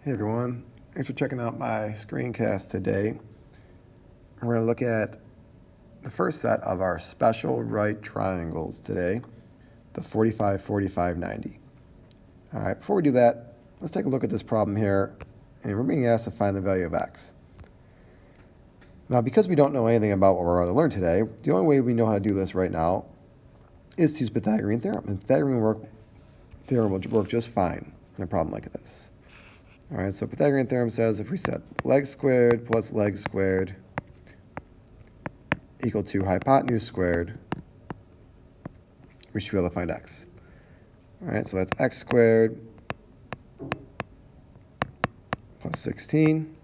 Hey everyone, thanks for checking out my screencast today. We're going to look at the first set of our special right triangles today, the 45, 45, 90. All right, before we do that, let's take a look at this problem here, and we're being asked to find the value of x. Now, because we don't know anything about what we're going to learn today, the only way we know how to do this right now is to use Pythagorean theorem. And Pythagorean theorem will work just fine in a problem like this. All right, so Pythagorean theorem says if we set leg squared plus leg squared equal to hypotenuse squared, we should be able to find x. All right, so that's x squared plus 16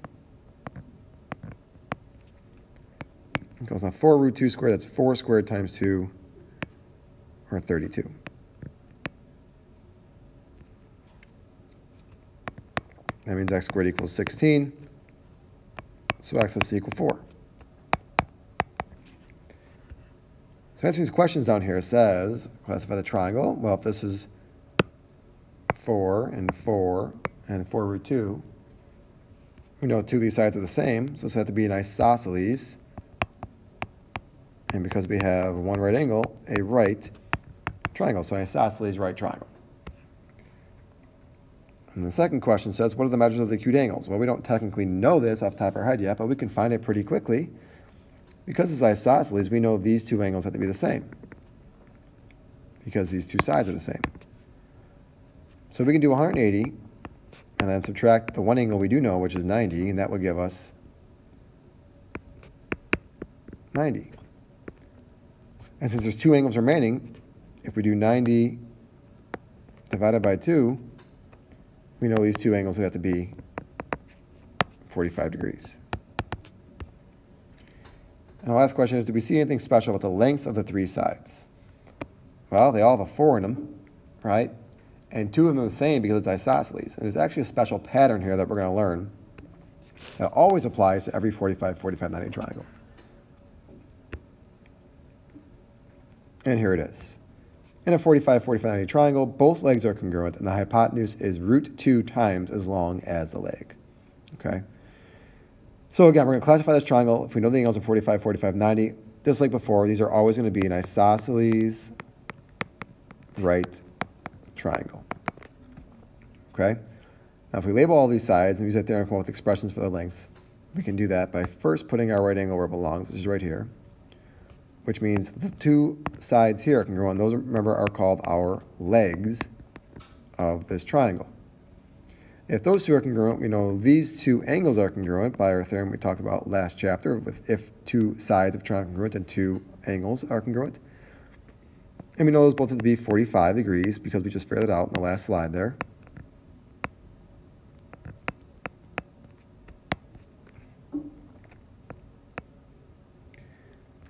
equals now 4 root 2 squared, that's 4 squared times 2, or 32. That means x squared equals 16, so x has to equal 4. So answering these questions down here says, classify the triangle. Well, if this is 4 and 4 and 4 root 2, we know two of these sides are the same, so this has to be an isosceles. And because we have one right angle, a right triangle, so an isosceles right triangle. And the second question says, what are the measures of the acute angles? Well, we don't technically know this off the top of our head yet, but we can find it pretty quickly. Because it's isosceles, we know these two angles have to be the same, because these two sides are the same. So we can do 180, and then subtract the one angle we do know, which is 90, and that will give us 90. And since there's two angles remaining, if we do 90 divided by 2, we know these two angles would have to be 45 degrees. And the last question is, do we see anything special about the lengths of the three sides? Well, they all have a 4 in them, right? And two of them are the same because it's isosceles. And there's actually a special pattern here that we're going to learn that always applies to every 45, 45, 90 triangle. And here it is. In a 45, 45, 90 triangle, both legs are congruent, and the hypotenuse is root 2 times as long as the leg. Okay? So again, we're going to classify this triangle. If we know the angles are 45, 45, 90, just like before, these are always going to be an isosceles right triangle. Okay? Now, if we label all these sides and use that theorem and come up with expressions for their lengths, we can do that by first putting our right angle where it belongs, which is right here, which means the two sides here are congruent. Those, remember, are called our legs of this triangle. If those two are congruent, we know these two angles are congruent by our theorem we talked about last chapter, with if two sides of a triangle are congruent and two angles are congruent. And we know those both have to be 45 degrees because we just figured it out in the last slide there.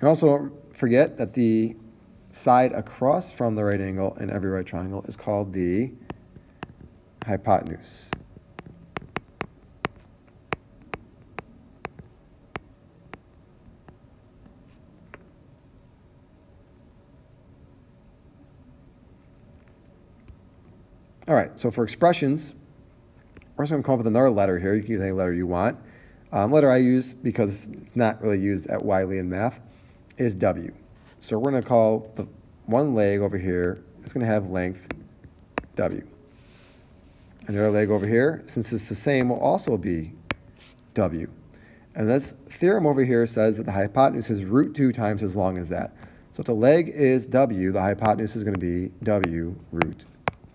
And also don't forget that the side across from the right angle in every right triangle is called the hypotenuse. All right, so for expressions, we're just going to come up with another letter here. You can use any letter you want. Letter I use, because it's not really used that widely in math, is W. So we're going to call the one leg over here, it's going to have length W. And the other leg over here, since it's the same, will also be W. And this theorem over here says that the hypotenuse is root 2 times as long as that. So if the leg is W, the hypotenuse is going to be W root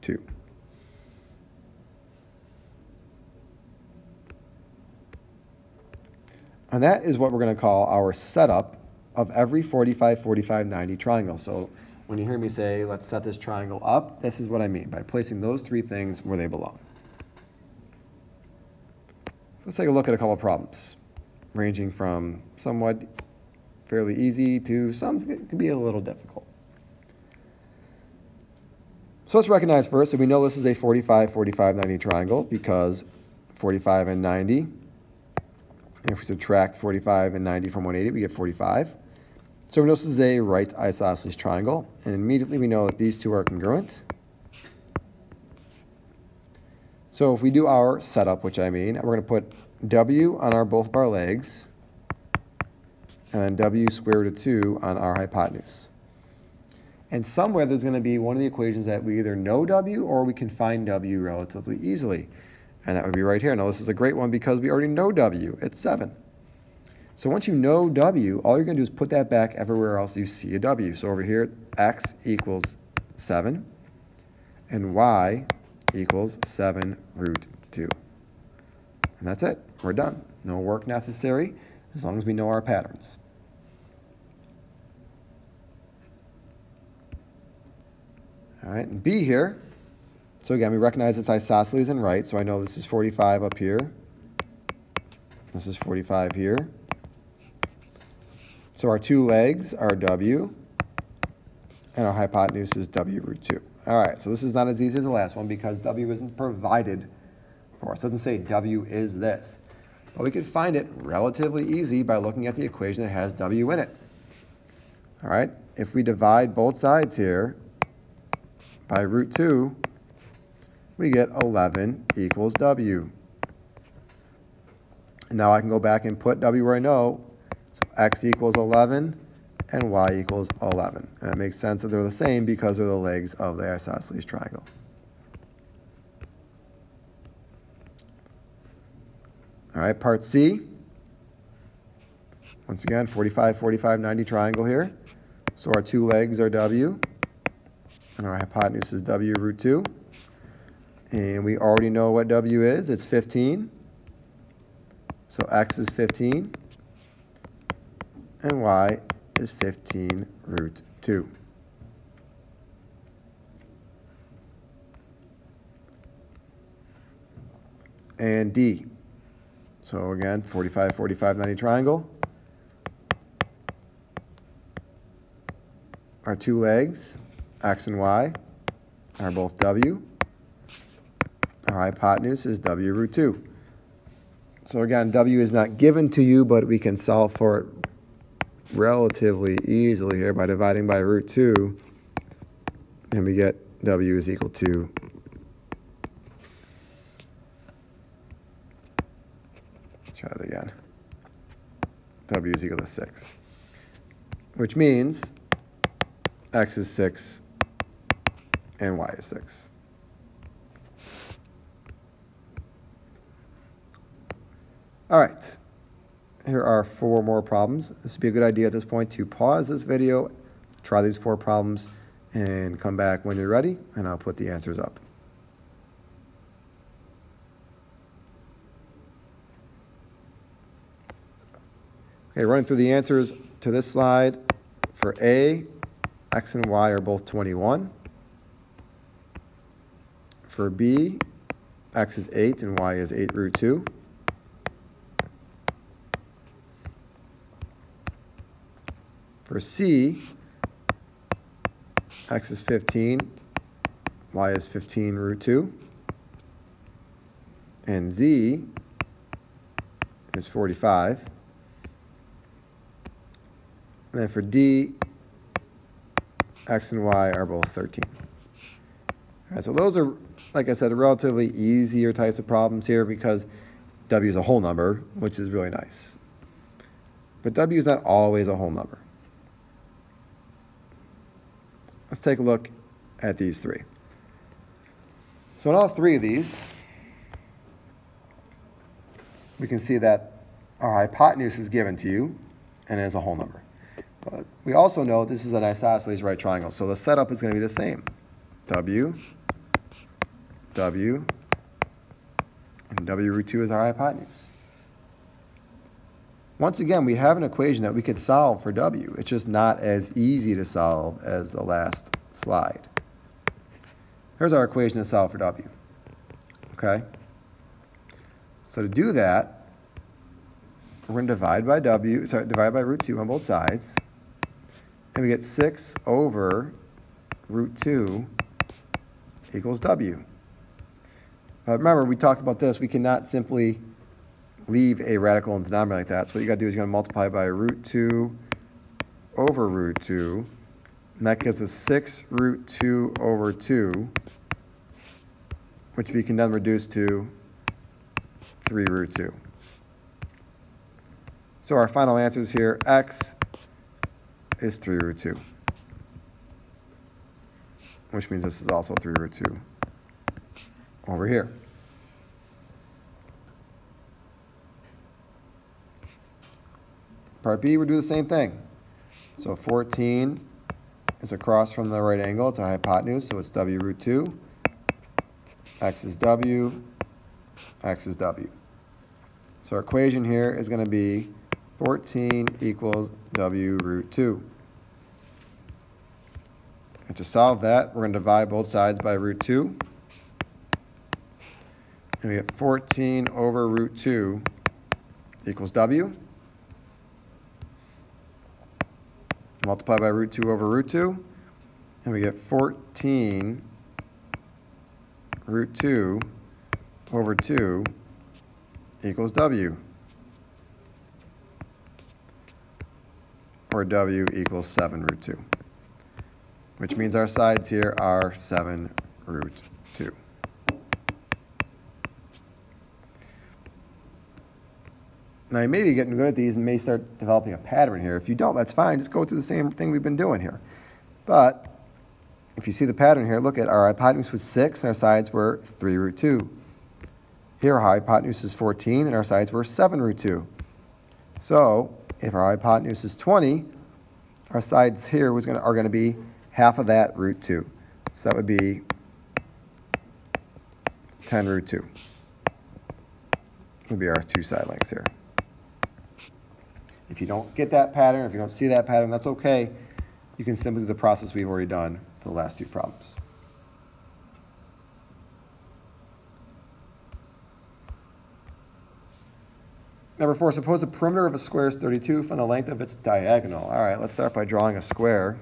2. And that is what we're going to call our setup of every 45, 45, 90 triangle. So when you hear me say, let's set this triangle up, this is what I mean by placing those three things where they belong. Let's take a look at a couple of problems, ranging from somewhat fairly easy to some that can be a little difficult. So let's recognize first that we know this is a 45, 45, 90 triangle because 45 and 90. And if we subtract 45 and 90 from 180, we get 45. So we know this is a right isosceles triangle, and immediately we know that these two are congruent. So if we do our setup, which I mean, we're going to put w on both of our legs, and then w square root of 2 on our hypotenuse. And somewhere there's going to be one of the equations that we either know w or we can find w relatively easily. And that would be right here. Now this is a great one because we already know w. It's 7. So once you know w, all you're going to do is put that back everywhere else you see a w. So over here, x equals 7, and y equals 7 root 2. And that's it. We're done. No work necessary as long as we know our patterns. All right, and B here. So again, we recognize it's isosceles and right, so I know this is 45 up here. This is 45 here. So our two legs are w, and our hypotenuse is w root 2. All right, so this is not as easy as the last one because w isn't provided for us. It doesn't say w is this. But we could find it relatively easy by looking at the equation that has w in it. All right, if we divide both sides here by root 2, we get 11 equals w. And now I can go back and put w where I know. So x equals 11 and y equals 11. And it makes sense that they're the same because they're the legs of the isosceles triangle. All right, part C. Once again, 45, 45, 90 triangle here. So our two legs are w, and our hypotenuse is w root 2. And we already know what w is. It's 15. So x is 15, and y is 15 root 2. And D. So again, 45, 45, 90 triangle. Our two legs, x and y, are both w. Our hypotenuse is w root 2. So again, w is not given to you, but we can solve for it relatively easily here by dividing by root 2. And we get w is equal to try that again. W is equal to 6, which means x is 6 and y is 6. All right, here are 4 more problems. This would be a good idea at this point to pause this video, try these 4 problems, and come back when you're ready, and I'll put the answers up. Okay, running through the answers to this slide. For A, x and y are both 21. For B, x is 8 and y is 8 root 2. For C, x is 15, y is 15 root 2. And Z is 45. And then for D, x and y are both 13. All right, so those are, like I said, relatively easier types of problems here because w is a whole number, which is really nice. But w is not always a whole number. Let's take a look at these 3. So in all 3 of these, we can see that our hypotenuse is given to you and is a whole number. But we also know this is an isosceles right triangle, so the setup is going to be the same. W, W, and W root 2 is our hypotenuse. Once again, we have an equation that we could solve for W. It's just not as easy to solve as the last slide. Here's our equation to solve for W. Okay? So to do that, we're going to divide by root 2 on both sides. And we get 6 over root 2 equals W. But remember, we talked about this. We cannot simply leave a radical in the denominator like that. So what you got to do is you're going to multiply by root 2 over root 2. And that gives us 6 root 2 over 2, which we can then reduce to 3 root 2. So our final answers here, x is 3 root 2, which means this is also 3 root 2 over here. Part B, we do the same thing. So 14 is across from the right angle. It's a hypotenuse, so it's w root 2. X is w, x is w. So our equation here is going to be 14 equals w root 2. And to solve that, we're going to divide both sides by root 2. And we get 14 over root 2 equals w. Multiply by root 2 over root 2. And we get 14 root 2 over 2 equals w. Or w equals 7 root 2. Which means our sides here are 7 root 2. Now, you may be getting good at these and may start developing a pattern here. If you don't, that's fine. Just go through the same thing we've been doing here. But if you see the pattern here, look at our hypotenuse was 6 and our sides were 3 root 2. Here our hypotenuse is 14 and our sides were 7 root 2. So if our hypotenuse is 20, our sides here are going to be half of that root 2. So that would be 10 root 2. Would be our two side lengths here. If you don't get that pattern, if you don't see that pattern, that's okay. You can simply do the process we've already done for the last two problems. Number 4, suppose the perimeter of a square is 32, find the length of its diagonal. All right, let's start by drawing a square.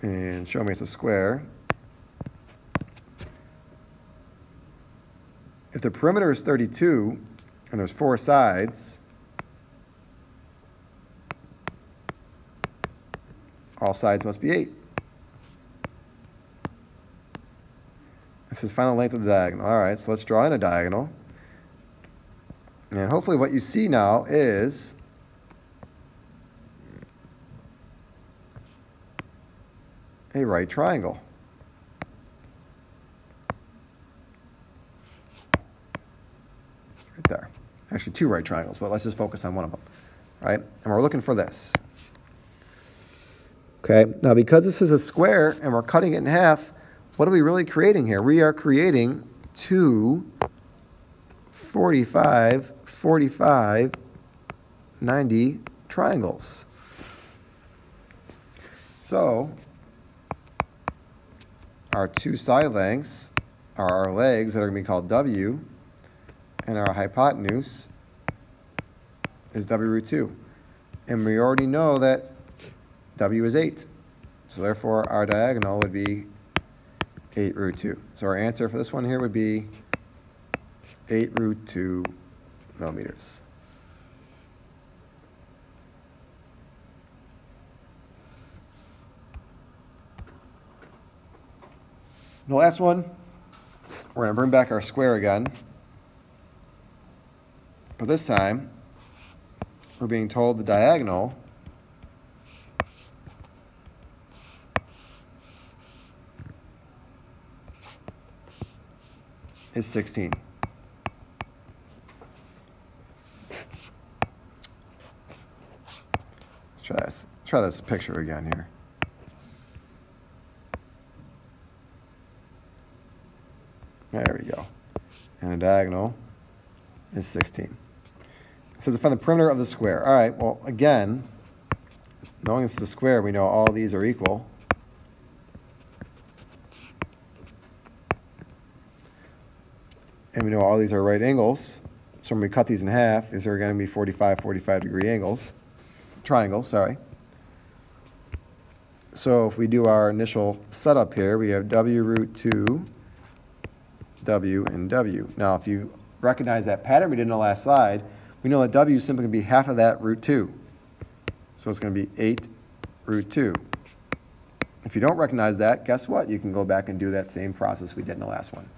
And show me it's a square. If the perimeter is 32 and there's 4 sides, all sides must be 8. This is find the length of the diagonal. All right, so let's draw in a diagonal. And hopefully what you see now is a right triangle. Right there. Actually, 2 right triangles, but let's just focus on one of them. All right, and we're looking for this. Okay, now because this is a square and we're cutting it in half, what are we really creating here? We are creating 2 45, 45, 90 triangles. So our 2 side lengths are our legs that are going to be called w, and our hypotenuse is w root 2. And we already know that w is 8. So therefore, our diagonal would be 8 root 2. So our answer for this one here would be 8 root 2 millimeters. The last one, we're going to bring back our square again. But this time, we're being told the diagonal is 16. Let's try this picture again here. There we go. And a diagonal is 16. So to find the perimeter of the square. All right, well, again, knowing it's the square, we know all these are equal. And we know all these are right angles. So when we cut these in half, these are going to be 45 degree angles. Triangles, sorry. So if we do our initial setup here, we have w root 2, w, and w. Now, if you recognize that pattern we did in the last slide, we know that w is simply going to be half of that root 2. So it's going to be 8 root 2. If you don't recognize that, guess what? You can go back and do that same process we did in the last one.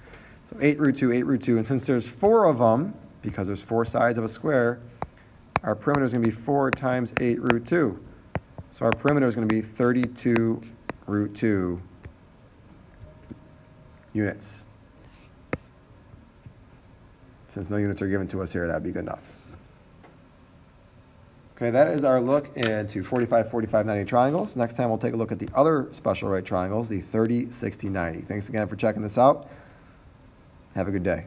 So 8 root 2, 8 root 2. And since there's 4 of them, because there's 4 sides of a square, our perimeter is going to be 4 times 8 root 2. So our perimeter is going to be 32 root 2 units. Since no units are given to us here, that'd be good enough. Okay, that is our look into 45, 45, 90 triangles. Next time we'll take a look at the other special right triangles, the 30, 60, 90. Thanks again for checking this out. Have a good day.